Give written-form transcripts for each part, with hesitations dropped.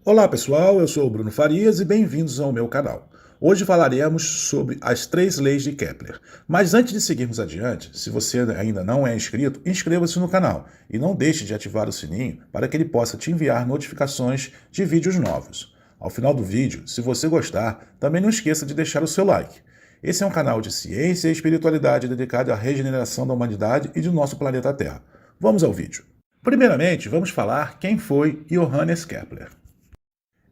Olá pessoal, eu sou o Bruno Farias e bem-vindos ao meu canal. Hoje falaremos sobre as três leis de Kepler. Mas antes de seguirmos adiante, se você ainda não é inscrito, inscreva-se no canal e não deixe de ativar o sininho para que ele possa te enviar notificações de vídeos novos. Ao final do vídeo, se você gostar, também não esqueça de deixar o seu like. Esse é um canal de ciência e espiritualidade dedicado à regeneração da humanidade e do nosso planeta Terra. Vamos ao vídeo. Primeiramente, vamos falar quem foi Johannes Kepler.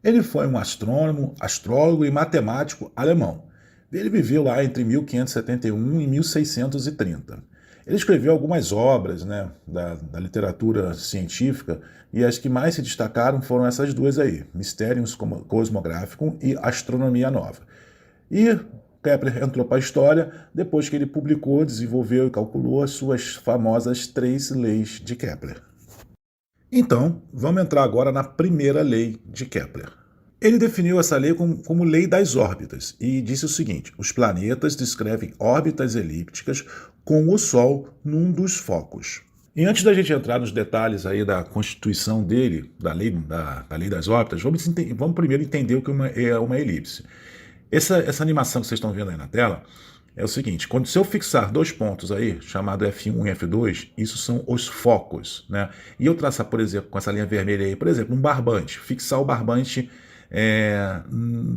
Ele foi um astrônomo, astrólogo e matemático alemão. Ele viveu lá entre 1571 e 1630. Ele escreveu algumas obras, da literatura científica, e as que mais se destacaram foram essas duas aí, Mysterium Cosmographicum e Astronomia Nova. E Kepler entrou para a história depois que ele publicou, desenvolveu e calculou as suas famosas três leis de Kepler. Então, vamos entrar agora na primeira lei de Kepler. Ele definiu essa lei como lei das órbitas e disse o seguinte: os planetas descrevem órbitas elípticas com o Sol num dos focos. E antes da gente entrar nos detalhes aí da constituição dele, da lei das órbitas, vamos primeiro entender o que é uma elipse. Essa animação que vocês estão vendo aí na tela é o seguinte: se eu fixar dois pontos aí, chamado F1 e F2, isso são os focos, né? E eu traçar, por exemplo, com essa linha vermelha aí, por exemplo, um barbante, fixar o barbante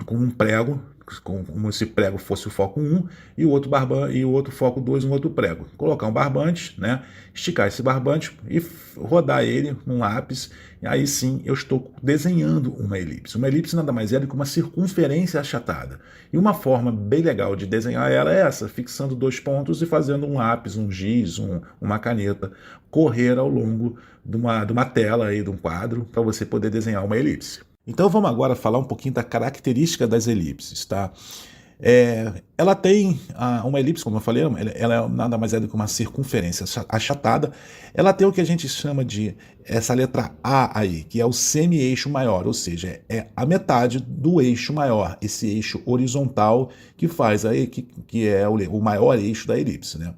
com um prego, como se o prego fosse o foco 1 e o outro foco 2, um outro prego. Colocar um barbante, né? Esticar esse barbante e rodar ele num lápis, e aí sim eu estou desenhando uma elipse. Uma elipse nada mais é do que uma circunferência achatada. E uma forma bem legal de desenhar ela é essa, fixando dois pontos e fazendo um lápis, um giz, uma caneta, correr ao longo de uma tela aí, de um quadro, para você poder desenhar uma elipse. Então vamos agora falar um pouquinho da característica das elipses, tá? Ela tem uma elipse, como eu falei, ela é nada mais é do que uma circunferência achatada. Ela tem o que a gente chama de essa letra A aí, que é o semi-eixo maior, ou seja, é a metade do eixo maior, esse eixo horizontal que faz aí, que é o maior eixo da elipse, né?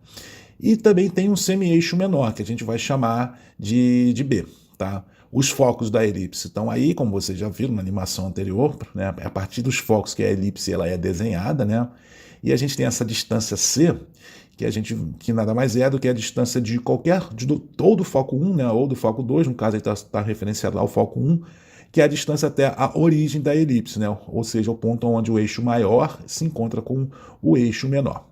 E também tem um semi-eixo menor, que a gente vai chamar de B, tá? Os focos da elipse estão aí, como vocês já viram na animação anterior, né? A partir dos focos que a elipse ela é desenhada, né? E a gente tem essa distância C, que nada mais é do que a distância ou do foco 1, né? Ou do foco 2, no caso aí está referenciado ao foco 1, que é a distância até a origem da elipse, né? Ou seja, o ponto onde o eixo maior se encontra com o eixo menor.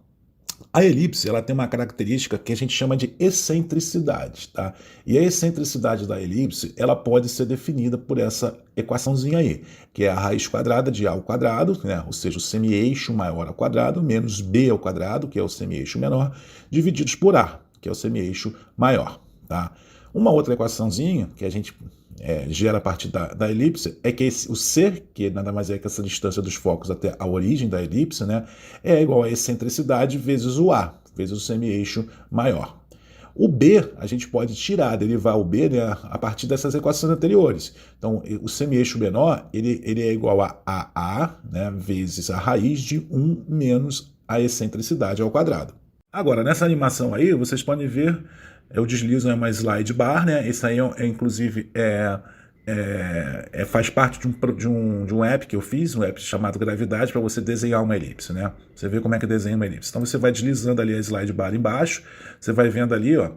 A elipse ela tem uma característica que a gente chama de excentricidade, tá? E a excentricidade da elipse ela pode ser definida por essa equaçãozinha aí, que é a raiz quadrada de A ao quadrado, né? Ou seja, o semi-eixo maior ao quadrado, menos B ao quadrado, que é o semi-eixo menor, divididos por A, que é o semi-eixo maior, tá? Uma outra equaçãozinha que a gente gera a partir da elipse é que o C, que nada mais é que essa distância dos focos até a origem da elipse, né, é igual a excentricidade vezes o A, vezes o semi-eixo maior. O B, a gente pode derivar o B, né, a partir dessas equações anteriores. Então, o semi-eixo menor, ele é igual a AA, né, vezes a raiz de 1 menos a excentricidade ao quadrado. Agora, nessa animação aí, vocês podem ver, eu deslizo uma slide bar, né? Isso aí inclusive faz parte de um app que eu fiz, um app chamado Gravidade, para você desenhar uma elipse, né? Você vê como é que desenha uma elipse. Então você vai deslizando ali a slide bar embaixo, você vai vendo ali, ó,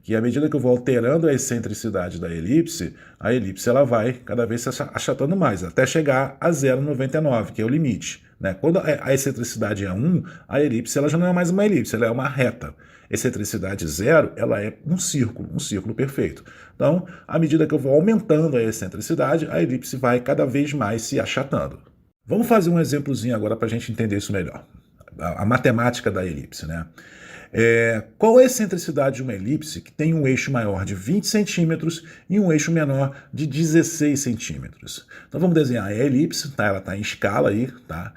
que à medida que eu vou alterando a excentricidade da elipse, a elipse ela vai cada vez se achatando mais, até chegar a 0,99, que é o limite, né? Quando a excentricidade é 1, a elipse ela já não é mais uma elipse, ela é uma reta. Excentricidade 0, ela é um círculo perfeito. Então, à medida que eu vou aumentando a excentricidade, a elipse vai cada vez mais se achatando. Vamos fazer um exemplozinho agora para a gente entender isso melhor. A matemática da elipse, né? Qual é a excentricidade de uma elipse que tem um eixo maior de 20 centímetros e um eixo menor de 16 centímetros? Então vamos desenhar a elipse, tá? Ela está em escala aí, tá?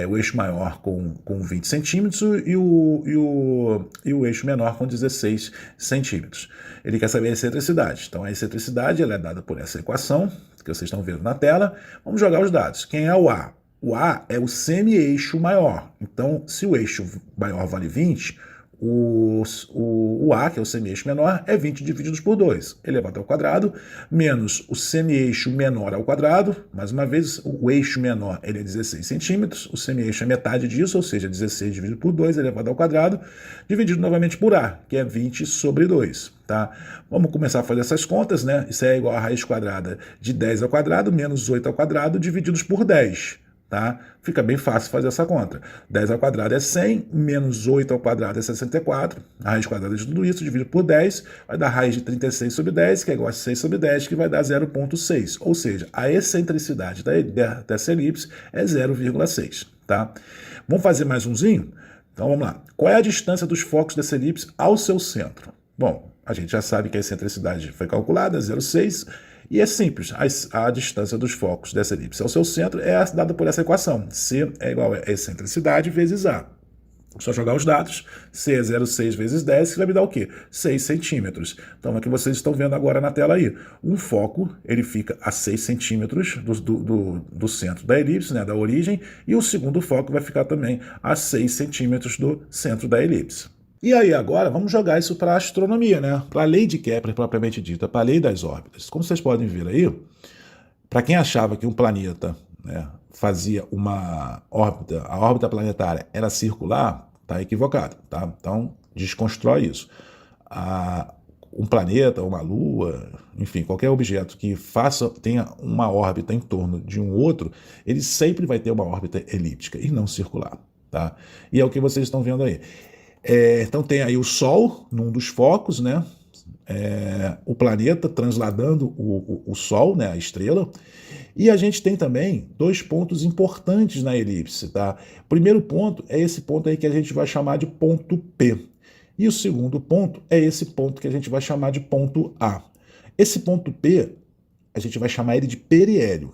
O eixo maior com 20 centímetros e o eixo menor com 16 centímetros. Ele quer saber a excentricidade. Então a excentricidade ela é dada por essa equação que vocês estão vendo na tela. Vamos jogar os dados. Quem é o A? O A é o semi-eixo maior. Então, se o eixo maior vale 20, o A, que é o semi-eixo menor, é 20 divididos por 2, elevado ao quadrado, menos o semi-eixo menor ao quadrado, mais uma vez, o eixo menor ele é 16 centímetros, o semi-eixo é metade disso, ou seja, 16 dividido por 2, elevado ao quadrado, dividido novamente por A, que é 20 sobre 2. Tá? Vamos começar a fazer essas contas, né? Isso é igual a raiz quadrada de 10 ao quadrado, menos 8 ao quadrado, divididos por 10. Tá? Fica bem fácil fazer essa conta. 10 ao quadrado é 100, menos 8 ao quadrado é 64. A raiz quadrada de tudo isso, dividido por 10, vai dar raiz de 36 sobre 10, que é igual a 6 sobre 10, que vai dar 0,6. Ou seja, a excentricidade dessa elipse é 0,6. Tá? Vamos fazer mais umzinho? Então vamos lá. Qual é a distância dos focos dessa elipse ao seu centro? Bom, a gente já sabe que a excentricidade foi calculada, 0,6. E é simples, a distância dos focos dessa elipse ao seu centro é dada por essa equação. C é igual a excentricidade vezes A. Só jogar os dados, C é 0,6 vezes 10, que vai me dar o quê? 6 centímetros. Então, é o que vocês estão vendo agora na tela aí. Um foco, ele fica a 6 centímetros do centro da elipse, né, da origem, e o segundo foco vai ficar também a 6 centímetros do centro da elipse. E aí agora vamos jogar isso para a astronomia, né? Para a lei de Kepler propriamente dita, para a lei das órbitas. Como vocês podem ver aí, para quem achava que um planeta, né, fazia uma órbita, a órbita planetária era circular, está equivocado, tá? Então desconstrói isso. Um planeta, uma lua, enfim, qualquer objeto que tenha uma órbita em torno de um outro, ele sempre vai ter uma órbita elíptica e não circular, tá? E é o que vocês estão vendo aí. Então tem aí o Sol num dos focos, né? O planeta transladando o Sol, né? A estrela. E a gente tem também dois pontos importantes na elipse, tá? O primeiro ponto é esse ponto aí que a gente vai chamar de ponto P. E o segundo ponto é esse ponto que a gente vai chamar de ponto A. Esse ponto P, a gente vai chamar ele de periélio,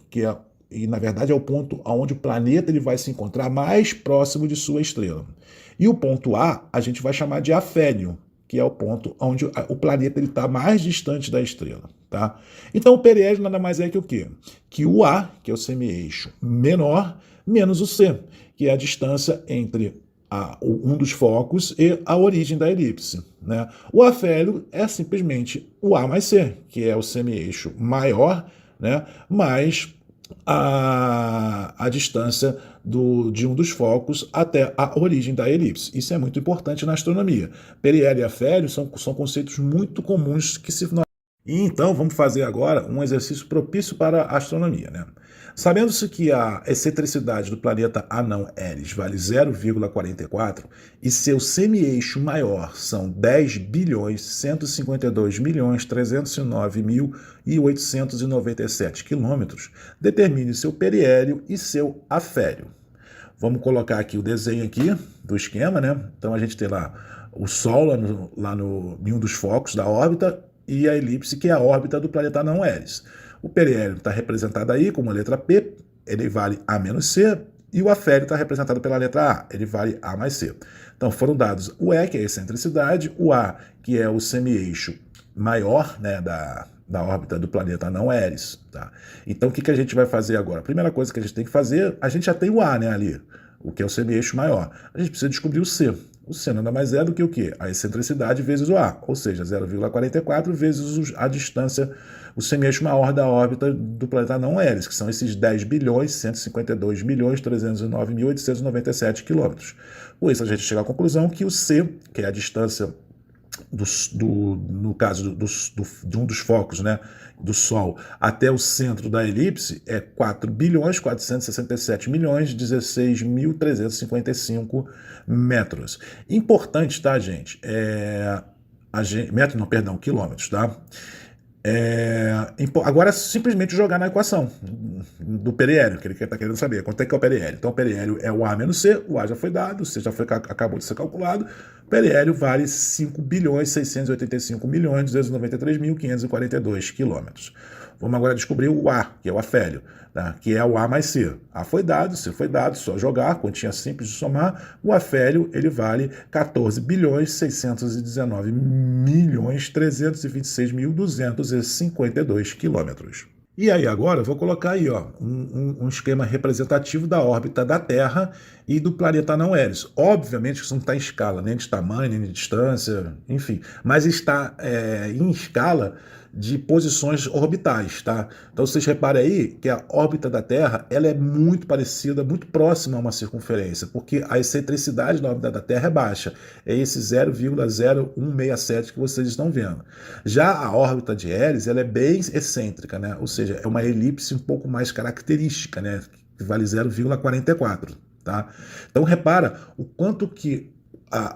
e na verdade é o ponto onde o planeta ele vai se encontrar mais próximo de sua estrela. E o ponto A a gente vai chamar de afélio, que é o ponto onde o planeta está mais distante da estrela. Tá? Então o periélio nada mais é que o quê? Que o A, que é o semi-eixo menor, menos o C, que é a distância entre um dos focos e a origem da elipse. Né? O afélio é simplesmente o A mais C, que é o semi-eixo maior, né, mais a distância de um dos focos até a origem da elipse. Isso é muito importante na astronomia. Periélio e afélio são conceitos muito comuns que se... E então vamos fazer agora um exercício propício para a astronomia, né? Sabendo-se que a excentricidade do planeta anão Eris vale 0,44 e seu semi-eixo maior são 10.152.309.897 quilômetros, determine seu periélio e seu afélio. Vamos colocar aqui o desenho aqui do esquema, né? Então a gente tem lá o Sol em um dos focos da órbita e a elipse, que é a órbita do planeta anão Eris. O periélio está representado aí como a letra P, ele vale A menos C, e o afélio está representado pela letra A, ele vale A mais C. Então foram dados o E, que é a excentricidade, o A, que é o semi-eixo maior, né, da órbita do planeta anão Eris. Tá? Então o que a gente vai fazer agora? A primeira coisa que a gente tem que fazer, a gente já tem o A, né, ali, o que é o semi-eixo maior. A gente precisa descobrir o C. O C nada mais é do que o quê? A excentricidade vezes o A, ou seja, 0,44 vezes a distância, o semi-eixo maior da órbita do planeta anão Eris, que são esses 10.152.309.897 quilômetros. Com isso, a gente chega à conclusão que o C, que é a distância no caso de um dos focos, né, do Sol até o centro da elipse, é 4.467.016.355 metros. Importante, tá, gente? Quilômetros, tá? Agora é simplesmente jogar na equação do periélio, que ele está querendo saber quanto é que é o periélio. Então o periélio é o A menos C, o A já foi dado, o C já acabou de ser calculado, o periélio vale 5.685.293.542 quilômetros. Vamos agora descobrir o A, que é o afélio, tá? Que é o A mais C. A foi dado, C foi dado, só jogar, continha simples de somar. O afélio, ele vale 14.619.326.252 quilômetros. E aí agora eu vou colocar aí ó, um esquema representativo da órbita da Terra e do planeta não Eris. Obviamente que isso não está em escala, nem de tamanho, nem de distância, enfim, mas está em escala de posições orbitais, tá? Então vocês reparem aí que a órbita da Terra ela é muito parecida, muito próxima a uma circunferência, porque a excentricidade da órbita da Terra é baixa, é esse 0,0167 que vocês estão vendo. Já a órbita de Eris ela é bem excêntrica, né? Ou seja, é uma elipse um pouco mais característica, né? Que vale 0,44, tá? Então repara o quanto que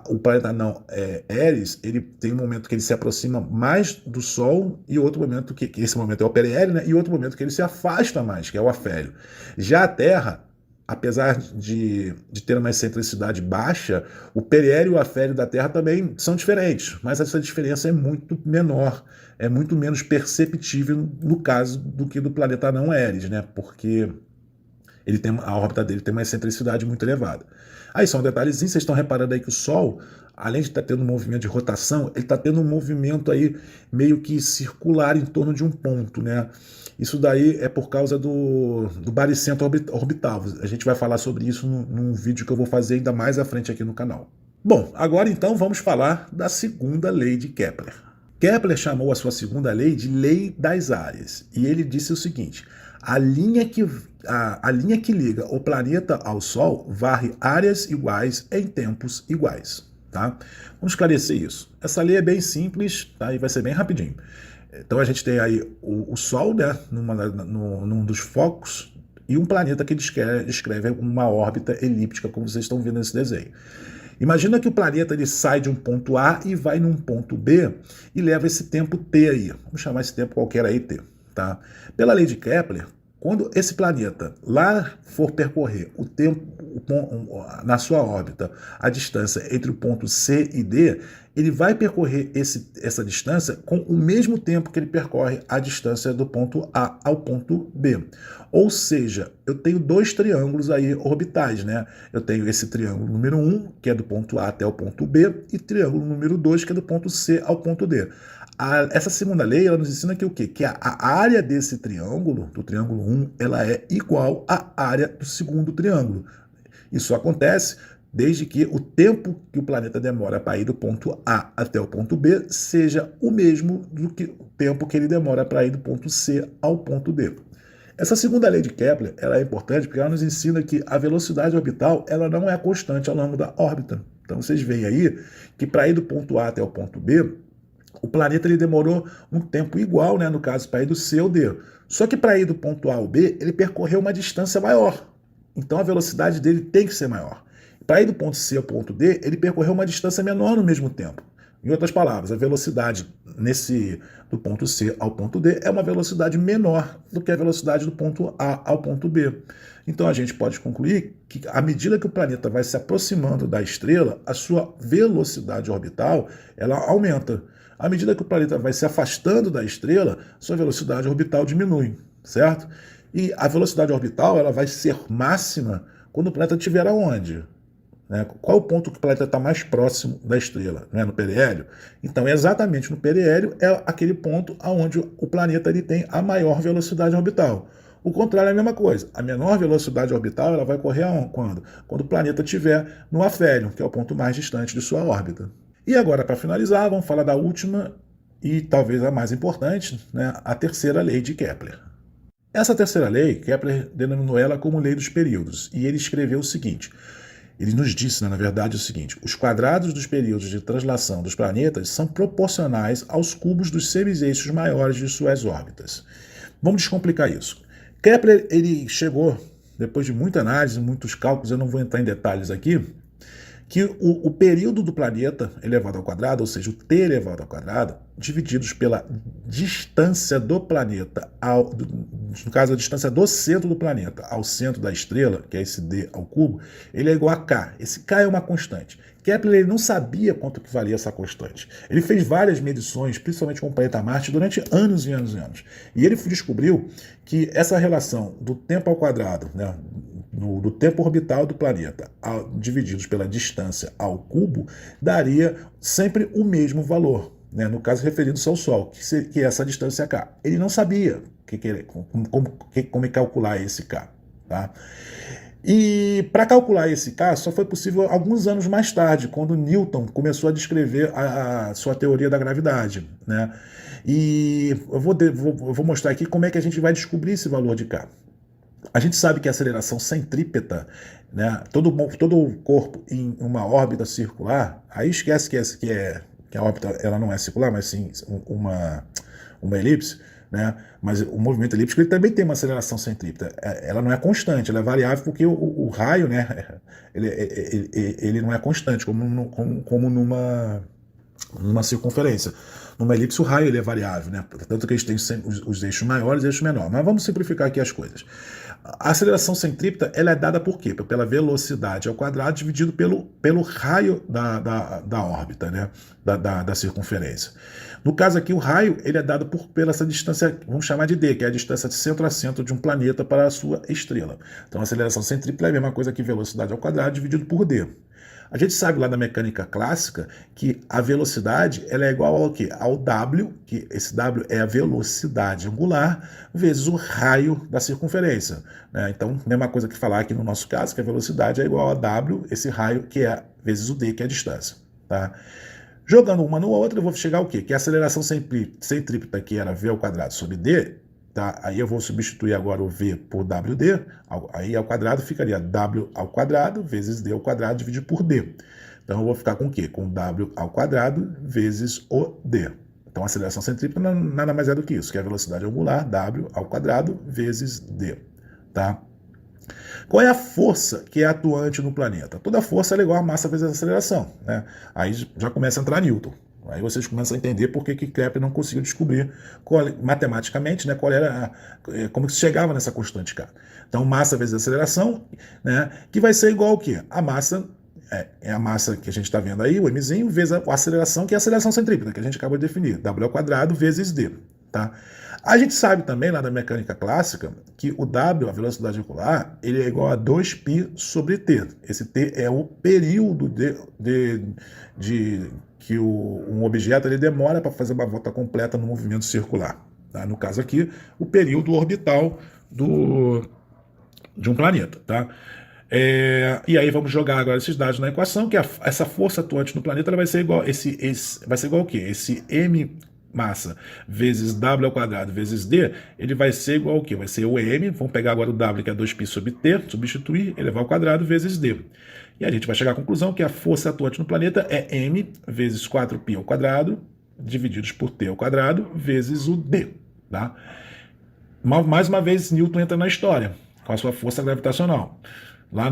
o planeta não Eris, ele tem um momento que ele se aproxima mais do Sol e outro momento que esse momento é o periélio, né? E outro momento que ele se afasta mais, que é o afélio. Já a Terra, apesar de ter uma excentricidade baixa, o periélio e o afélio da Terra também são diferentes, mas essa diferença é muito menor, é muito menos perceptível no caso do que do planeta não Eris, né? Porque a órbita dele tem uma excentricidade muito elevada. Aí só um detalhezinho, vocês estão reparando aí que o Sol, além de estar tendo um movimento de rotação, ele está tendo um movimento aí meio que circular em torno de um ponto, né? Isso daí é por causa do baricentro orbital. A gente vai falar sobre isso num vídeo que eu vou fazer ainda mais à frente aqui no canal. Bom, agora então vamos falar da segunda lei de Kepler. Kepler chamou a sua segunda lei de Lei das Áreas, e ele disse o seguinte: a linha que liga o planeta ao Sol varre áreas iguais em tempos iguais. Tá? Vamos esclarecer isso. Essa lei é bem simples, tá? E vai ser bem rapidinho. Então a gente tem aí o Sol, né, num dos focos, e um planeta que descreve uma órbita elíptica, como vocês estão vendo nesse desenho. Imagina que o planeta ele sai de um ponto A e vai num ponto B e leva esse tempo T aí. Vamos chamar esse tempo qualquer aí T. Tá? Pela lei de Kepler, quando esse planeta lá for percorrer o tempo na sua órbita, a distância entre o ponto C e D, ele vai percorrer essa distância com o mesmo tempo que ele percorre a distância do ponto A ao ponto B. Ou seja, eu tenho dois triângulos aí orbitais, né? Eu tenho esse triângulo número 1, que é do ponto A até o ponto B, e triângulo número 2, que é do ponto C ao ponto D. Essa segunda lei ela nos ensina que o quê? Que a área desse triângulo, do triângulo 1, ela é igual à área do segundo triângulo. Isso acontece desde que o tempo que o planeta demora para ir do ponto A até o ponto B seja o mesmo do que o tempo que ele demora para ir do ponto C ao ponto D. Essa segunda lei de Kepler ela é importante porque ela nos ensina que a velocidade orbital ela não é constante ao longo da órbita. Então vocês veem aí que para ir do ponto A até o ponto B, o planeta ele demorou um tempo igual, né, no caso, para ir do C ao D. Só que para ir do ponto A ao B, ele percorreu uma distância maior. Então a velocidade dele tem que ser maior. Para ir do ponto C ao ponto D, ele percorreu uma distância menor no mesmo tempo. Em outras palavras, a velocidade do ponto C ao ponto D é uma velocidade menor do que a velocidade do ponto A ao ponto B. Então a gente pode concluir que à medida que o planeta vai se aproximando da estrela, a sua velocidade orbital ela aumenta. À medida que o planeta vai se afastando da estrela, sua velocidade orbital diminui, certo? E a velocidade orbital ela vai ser máxima quando o planeta estiver aonde? Né? Qual é o ponto que o planeta está mais próximo da estrela? Né? No periélio? Então, exatamente no periélio é aquele ponto onde o planeta ele tem a maior velocidade orbital. O contrário é a mesma coisa. A menor velocidade orbital ela vai ocorrer quando? Quando o planeta estiver no afélio, que é o ponto mais distante de sua órbita. E agora, para finalizar, vamos falar da última e talvez a mais importante, né? A terceira lei de Kepler. Essa terceira lei, Kepler denominou ela como lei dos períodos, e ele escreveu o seguinte: ele nos disse, né, na verdade, o seguinte: os quadrados dos períodos de translação dos planetas são proporcionais aos cubos dos semi-eixos maiores de suas órbitas. Vamos descomplicar isso. Kepler ele chegou, depois de muita análise, muitos cálculos, eu não vou entrar em detalhes aqui, que o período do planeta elevado ao quadrado, ou seja, o T elevado ao quadrado, divididos pela distância do planeta, no caso, a distância do centro do planeta ao centro da estrela, que é esse D ao cubo, ele é igual a K. Esse K é uma constante. Kepler ele não sabia quanto que valia essa constante. Ele fez várias medições, principalmente com o planeta Marte, durante anos e anos e anos. E ele descobriu que essa relação do tempo ao quadrado, né, do tempo orbital do planeta, divididos pela distância ao cubo, daria sempre o mesmo valor, né? No caso referindo-se ao Sol, que é essa distância K. Ele não sabia como é calcular esse K. Tá? E para calcular esse K só foi possível alguns anos mais tarde, quando Newton começou a descrever a sua teoria da gravidade. Né? E eu vou mostrar aqui como é que a gente vai descobrir esse valor de K. A gente sabe que a aceleração centrípeta, né, todo o corpo em uma órbita circular, aí esquece que a órbita ela não é circular, mas sim uma elipse, né? Mas o movimento elíptico ele também tem uma aceleração centrípeta. Ela não é constante, ela é variável porque o raio, né, ele não é constante, como numa circunferência. Numa elipse, o raio ele é variável, né? Tanto que eles têm os eixos maiores e eixos menores. Mas vamos simplificar aqui as coisas. A aceleração centrípeta ela é dada por quê? Pela velocidade ao quadrado dividido pelo raio da órbita, né? Da circunferência. No caso aqui, o raio ele é dado pela essa distância, vamos chamar de d, que é a distância de centro a centro de um planeta para a sua estrela. Então, a aceleração centrípeta é a mesma coisa que velocidade ao quadrado dividido por d. A gente sabe lá da mecânica clássica que a velocidade ela é igual ao quê? Ao W, que esse W é a velocidade angular, vezes o raio da circunferência. Né? Então, mesma coisa que falar aqui no nosso caso, que a velocidade é igual a W, esse raio, que é vezes o D, que é a distância. Tá? Jogando uma no outro, eu vou chegar ao quê? Que a aceleração centrípeta, que era V ao quadrado sobre D, tá? Aí eu vou substituir agora o V por WD, aí ao quadrado ficaria W ao quadrado vezes D ao quadrado dividido por D. Então eu vou ficar com o quê? Com W ao quadrado vezes o D. Então a aceleração centrípeta nada mais é do que isso, que é a velocidade angular, W ao quadrado vezes D. Tá? Qual é a força que é atuante no planeta? Toda força é igual a massa vezes a aceleração. Né? Aí já começa a entrar Newton. Aí vocês começam a entender por que Kepler não conseguiu descobrir matematicamente, né, como que se chegava nessa constante K. Então, massa vezes aceleração, né, que vai ser igual ao quê? A massa é a massa que a gente está vendo aí, o mzinho, vezes a aceleração, que é a aceleração centrípeta, que a gente acabou de definir, W ao quadrado vezes D. Tá? A gente sabe também, lá da mecânica clássica, que o W, a velocidade angular, ele é igual a 2π sobre T. Esse T é o período que um objeto ele demora para fazer uma volta completa no movimento circular. Tá? No caso aqui, o período orbital de um planeta. Tá? E aí vamos jogar agora esses dados na equação, que essa força atuante no planeta ela vai ser igual vai ser igual ao quê? Esse m massa vezes W ao quadrado vezes D, ele vai ser igual ao quê? Vai ser o M, vamos pegar agora o W, que é 2π sobre T, substituir, elevar ao quadrado vezes D. E a gente vai chegar à conclusão que a força atuante no planeta é M vezes 4π ao quadrado, divididos por T ao quadrado, vezes o D. Tá? Mais uma vez, Newton entra na história, com a sua força gravitacional. Lá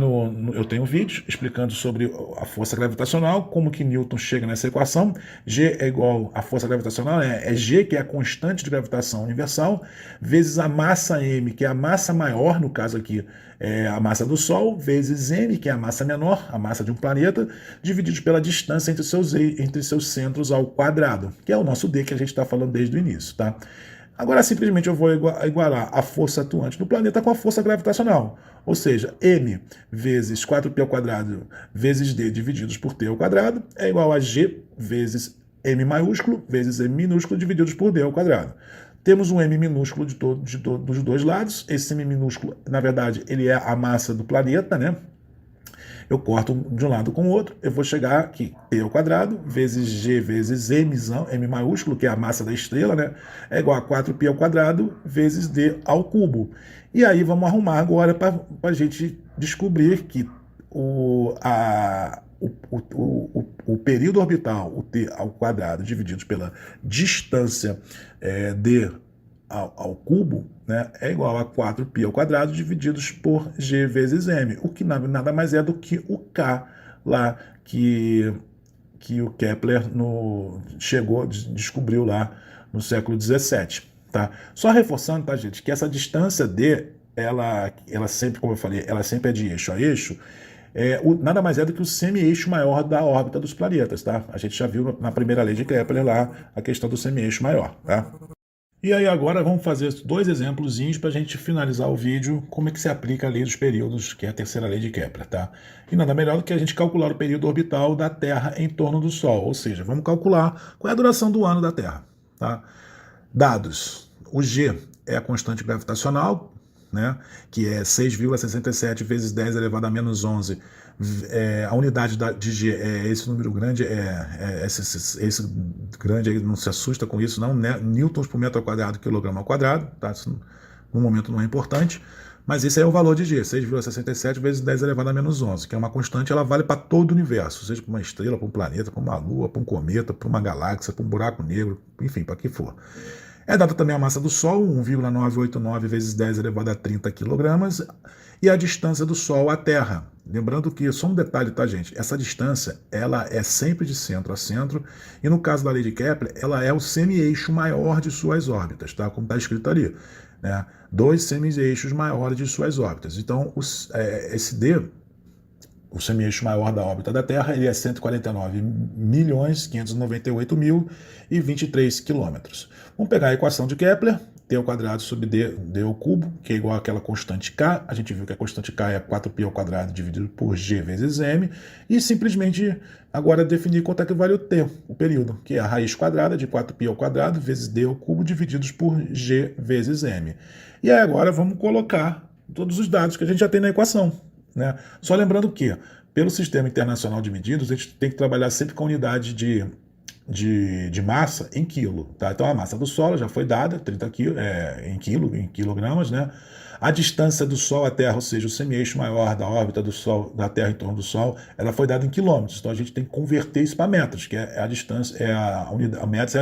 eu tenho um vídeo explicando sobre a força gravitacional, como que Newton chega nessa equação. G é igual a força gravitacional, é G, que é a constante de gravitação universal, vezes a massa M, que é a massa maior, no caso aqui é a massa do Sol, vezes M, que é a massa menor, a massa de um planeta, divididos pela distância entre seus centros ao quadrado, que é o nosso D que a gente está falando desde o início. Tá? Agora, simplesmente, eu vou igualar a força atuante do planeta com a força gravitacional. Ou seja, M vezes 4π ao quadrado vezes D divididos por T ao quadrado é igual a G vezes M maiúsculo vezes M minúsculo divididos por D ao quadrado. Temos um M minúsculo dos dois lados. Esse M minúsculo, na verdade, ele é a massa do planeta, né? Eu corto de um lado com o outro, eu vou chegar aqui, T ao quadrado, vezes G vezes M maiúsculo, que é a massa da estrela, né? É igual a 4π ao quadrado, vezes D ao cubo. E aí vamos arrumar agora para a gente descobrir que o período orbital, o T ao quadrado, dividido pela distância D ao cubo, né, é igual a 4π ao quadrado divididos por G vezes M, o que nada mais é do que o K lá que o Kepler descobriu lá no século XVII. Tá? Só reforçando, tá, gente, que essa distância D, ela sempre, como eu falei, ela sempre é de eixo a eixo, nada mais é do que o semi-eixo maior da órbita dos planetas. Tá? A gente já viu na primeira lei de Kepler lá a questão do semi-eixo maior. Tá? E aí agora vamos fazer dois exemplozinhos para a gente finalizar o vídeo, como é que se aplica a lei dos períodos, que é a terceira lei de Kepler. Tá? E nada melhor do que a gente calcular o período orbital da Terra em torno do Sol, ou seja, vamos calcular qual é a duração do ano da Terra. Tá? Dados, o G é a constante gravitacional, né, que é 6,67 vezes 10 elevado a menos 11. A unidade de G é esse número grande, esse grande aí, não se assusta com isso não, né? Newtons por metro quadrado, quilograma ao quadrado, tá? Isso no momento não é importante, mas esse é o valor de G, 6,67 vezes 10 elevado a menos 11, que é uma constante, ela vale para todo o universo, seja para uma estrela, para um planeta, para uma lua, para um cometa, para uma galáxia, para um buraco negro, enfim, para que for. É dada também a massa do Sol, 1,989 vezes 10 elevado a 30 quilogramas, e a distância do Sol à Terra. Lembrando que, só um detalhe, tá, gente? Essa distância, ela é sempre de centro a centro, e no caso da lei de Kepler, ela é o semi-eixo maior de suas órbitas, tá? Como está escrito ali, né? 2 semi-eixos maiores de suas órbitas. Então, esse D, o semi-eixo maior da órbita da Terra, ele é 149.598.023 quilômetros. Vamos pegar a equação de Kepler, T ao quadrado sobre D ao cubo, que é igual àquela constante K. A gente viu que a constante K é 4π ao quadrado dividido por G vezes M. E simplesmente agora definir quanto é que vale o T, o período, que é a raiz quadrada de 4π ao quadrado vezes D ao cubo divididos por G vezes M. E aí agora vamos colocar todos os dados que a gente já tem na equação, né? Só lembrando que, pelo Sistema Internacional de Medidas, a gente tem que trabalhar sempre com a unidade de massa em quilo, tá? Então a massa do Sol já foi dada, 30 em quilogramas, né? A distância do Sol à Terra, ou seja, o semi-eixo maior da órbita do Sol, da Terra em torno do Sol, ela foi dada em quilômetros. Então a gente tem que converter isso para metros, que é a distância, a metros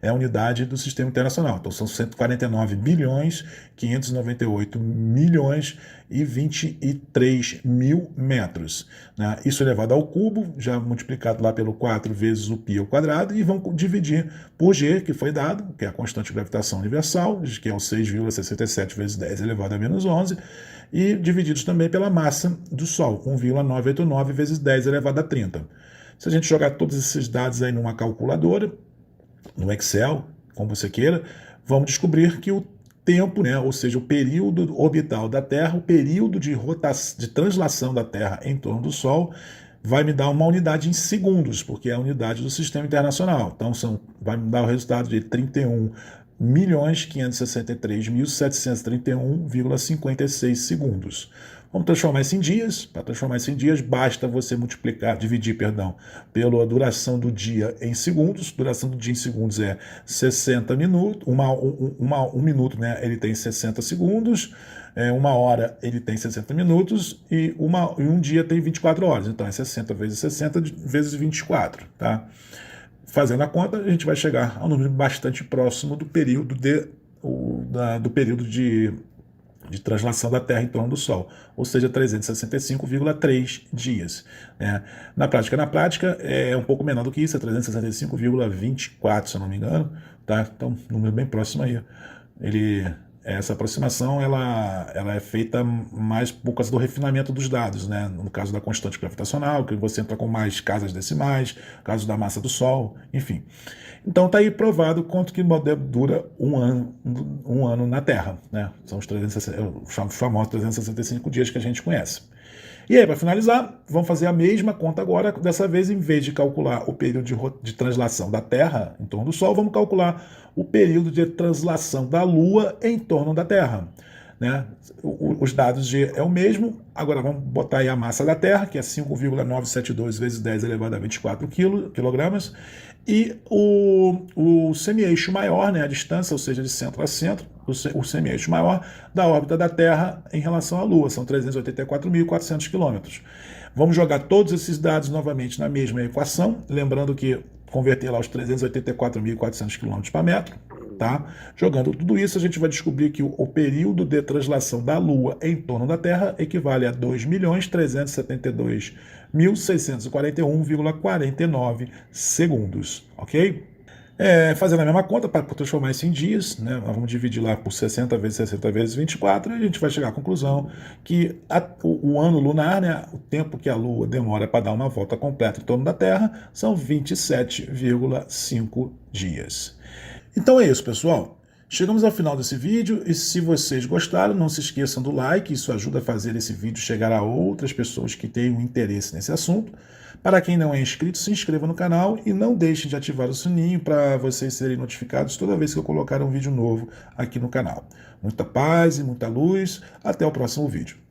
é a unidade do Sistema Internacional. Então são 149 bilhões, 598 milhões e 23 mil metros, né? Isso elevado ao cubo, já multiplicado lá pelo 4 vezes o π ao quadrado, e vamos dividir por G, que foi dado, que é a constante de gravitação universal, que é o 6,67 vezes 10 elevado a menos 11, e divididos também pela massa do Sol, 1,989 vezes 10 elevado a 30. Se a gente jogar todos esses dados aí numa calculadora, no Excel, como você queira, vamos descobrir que o tempo, né, ou seja, o período orbital da Terra, o período de translação da Terra em torno do Sol, vai me dar uma unidade em segundos, porque é a unidade do Sistema Internacional. Então vai me dar o resultado de 31.563.731,56 segundos. Vamos transformar isso em dias. Para transformar isso em dias, basta você dividir pela duração do dia em segundos. Duração do dia em segundos é 60 minutos. Um minuto, né, ele tem 60 segundos. Uma hora ele tem 60 minutos e um dia tem 24 horas. Então é 60 vezes 60 vezes 24. Tá? Fazendo a conta, a gente vai chegar a um número bastante próximo do período de translação da Terra em torno do Sol, ou seja, 365,3 dias. Né? Na prática, é um pouco menor do que isso, é 365,24, se eu não me engano. Tá? Então, número bem próximo aí. Essa aproximação ela é feita mais por causa do refinamento dos dados, né? No caso da constante gravitacional, que você entra com mais casas decimais, caso da massa do Sol, enfim. Então está aí provado quanto que dura um ano na Terra, né? São os famosos 365 dias que a gente conhece. E aí, para finalizar, vamos fazer a mesma conta agora. Dessa vez, em vez de calcular o período de translação da Terra em torno do Sol, vamos calcular o período de translação da Lua em torno da Terra. Né? Os dados G é o mesmo. Agora vamos botar aí a massa da Terra, que é 5,972 vezes 10 elevado a 24 quilogramas. E o semi-eixo maior, né, a distância, ou seja, de centro a centro, o semi-eixo maior da órbita da Terra em relação à Lua, são 384.400 quilômetros. Vamos jogar todos esses dados novamente na mesma equação, lembrando que converter lá os 384.400 km para metro, tá? Jogando tudo isso, a gente vai descobrir que o período de translação da Lua em torno da Terra equivale a 2.372.641,49 segundos, ok? Fazendo a mesma conta, para transformar isso em dias, né? Nós vamos dividir lá por 60 vezes 60 vezes 24, e a gente vai chegar à conclusão que o ano lunar, né, o tempo que a Lua demora para dar uma volta completa em torno da Terra, são 27,5 dias. Então é isso, pessoal. Chegamos ao final desse vídeo, e se vocês gostaram, não se esqueçam do like, isso ajuda a fazer esse vídeo chegar a outras pessoas que tenham interesse nesse assunto. Para quem não é inscrito, se inscreva no canal e não deixe de ativar o sininho para vocês serem notificados toda vez que eu colocar um vídeo novo aqui no canal. Muita paz e muita luz. Até o próximo vídeo.